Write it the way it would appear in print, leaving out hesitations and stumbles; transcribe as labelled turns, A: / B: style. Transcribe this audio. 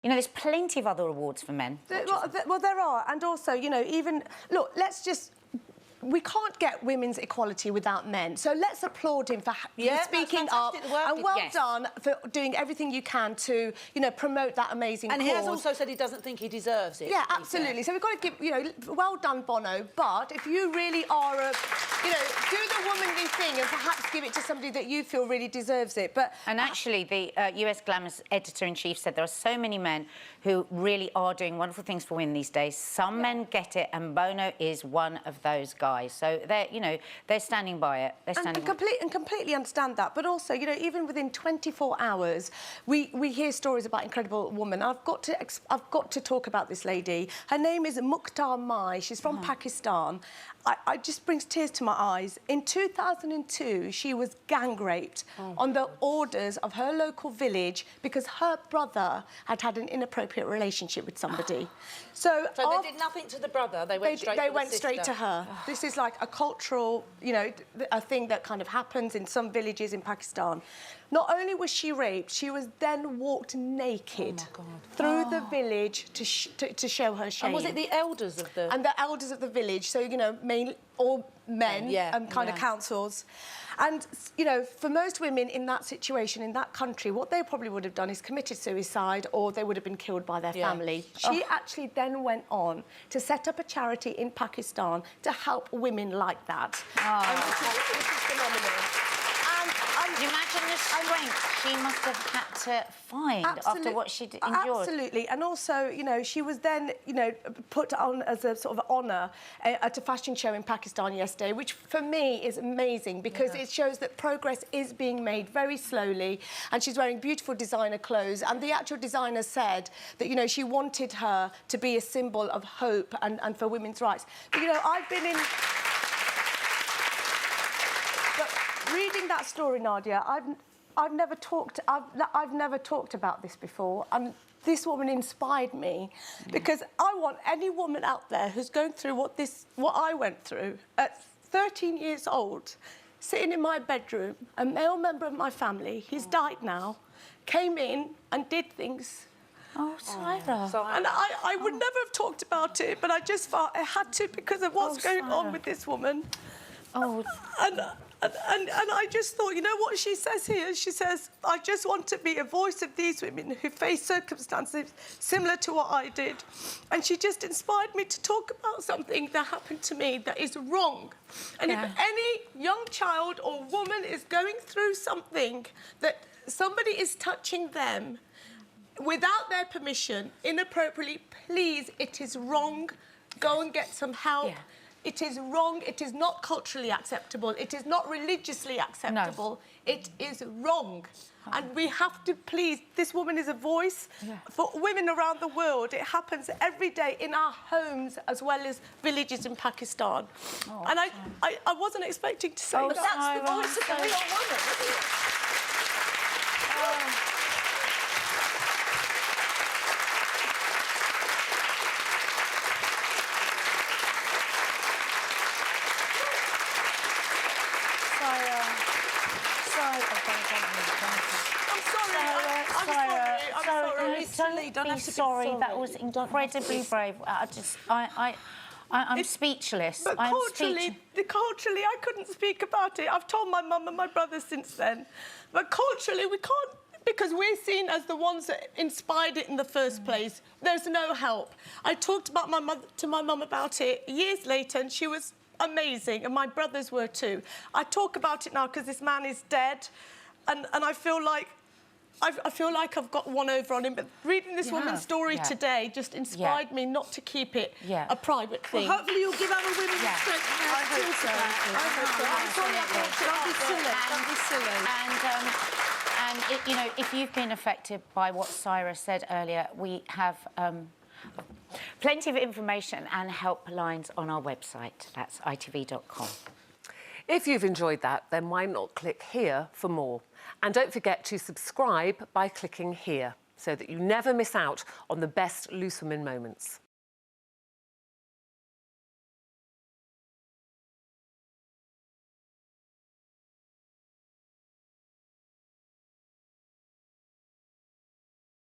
A: You know, there's plenty of other awards for men.
B: Well, there are. And also, you know, even... Look, let's just... We can't get women's equality without men. So let's applaud him for speaking up. And well done for doing everything you can to, you know, promote that amazing cause.
C: And he has also said he doesn't think he deserves it.
B: Yeah, absolutely. So we've got to give, you know, well done, Bono. But if you really are a, you know, do the womanly thing and perhaps give it to somebody that you feel really deserves it. But
A: and actually, the US Glamour's editor-in-chief said there are so many men who really are doing wonderful things for women these days. Some men get it, and Bono is one of those guys. So they're, you know, they're standing by it. They're standing
B: completely understand that. But also, you know, even within 24 hours, we hear stories about incredible women. I've got to talk about this lady. Her name is Mukhtar Mai. She's from Pakistan. I just brings tears to my eyes. In 2002, she was gang raped on the orders of her local village because her brother had an inappropriate relationship with somebody. So
C: they did nothing to the brother. They went
B: straight to her. This is like a cultural, you know, a thing that kind of happens in some villages in Pakistan. Not only was she raped, she was then walked naked through the village to show her shame.
C: And was it the elders of the...
B: And the elders of the village, so, you know, mainly all men and kind of councils. And, you know, for most women in that situation, in that country, what they probably would have done is committed suicide or they would have been killed by their family. She actually then went on to set up a charity in Pakistan to help women like that. And this is phenomenal.
A: Can you imagine the strength she must have had to find after what she'd endured?
B: Absolutely. And also, you know, she was then, you know, put on as a sort of honour at a fashion show in Pakistan yesterday, which for me is amazing because it shows that progress is being made very slowly, and she's wearing beautiful designer clothes. And the actual designer said that, you know, she wanted her to be a symbol of hope and for women's rights. But, you know, I've been in... Reading that story, Nadia, I've never talked about this before, and this woman inspired me because I want any woman out there who's going through what I went through at 13 years old, sitting in my bedroom, a male member of my family, he's died now, came in and did things.
A: Oh, Saira.
B: And I would never have talked about it, but I just felt I had to because of what's going on with this woman. And I just thought, you know what she says here? She says, I just want to be a voice of these women who face circumstances similar to what I did. And she just inspired me to talk about something that happened to me that is wrong. And if any young child or woman is going through something that somebody is touching them without their permission, inappropriately, please, it is wrong. Go and get some help. It is wrong. It is not culturally acceptable. It is not religiously acceptable. No. It is wrong. And we have to please... This woman is a voice for women around the world. It happens every day in our homes as well as villages in Pakistan. And I wasn't expecting to say that.
C: But that's the voice of the real woman, isn't it?
A: Don't be sorry. That was incredibly brave. I'm speechless.
B: But culturally, I couldn't speak about it. I've told my mum and my brother since then. But culturally, we can't, because we're seen as the ones that inspired it in the first place. There's no help. I talked about to my mum about it years later, and she was amazing, and my brothers were too. I talk about it now because this man is dead, and I feel like I've got one over on him, but reading this woman's story today just inspired me not to keep it a private thing.
C: Well, hopefully you'll give other women the strength.
B: I hope so. I'm sorry I brought it up. Don't be silly.
A: And you know, if you've been affected by what Saira said earlier, we have plenty of information and helplines on our website. That's itv.com.
D: If you've enjoyed that, then why not click here for more? And don't forget to subscribe by clicking here so that you never miss out on the best Loose Women moments.